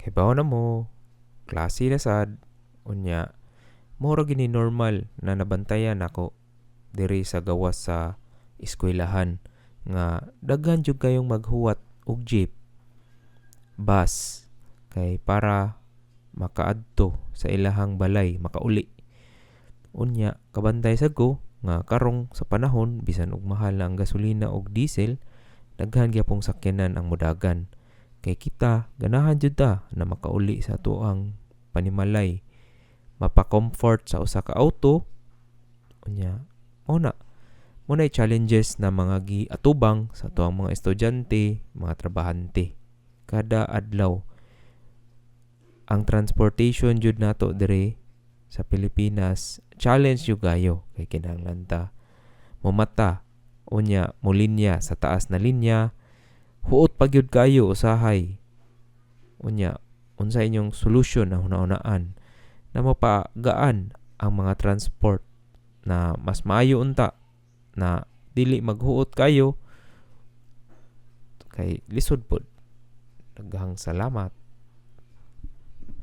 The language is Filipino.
Kay bawo na mo, klase na sad. Unya, mura gini normal na nabantayan ako diri sa gawas sa eskwelahan nga daghan jud kayong maghuwat og jeep, bus kay para makaadto sa ilahang balay, makauli. Unya, kabantay sad ko nga karong sa panahon bisan og mahal na ang gasolina og diesel, daghan gyapong sakyanan ang modagan. Kay kita ganahan jud ta na makauli sa atoang panimalay, mapa-comfort sa usa ka auto. Unya, muna challenges na mga giatubang sa atoang mga estudyante, mga trabahante. Kada adlaw ang transportation jud nato dire sa Pilipinas, challenge jud gayo kay kinahanglan ta mumata, unya mulinya sa taas na linya, huot pa gyud kayo usahay. Unya, unsa inyong solusyon na hunahunaan na mapagaan ang mga transport na mas maayo unta na dili maghuot kayo kay lisod pod. Daghang salamat.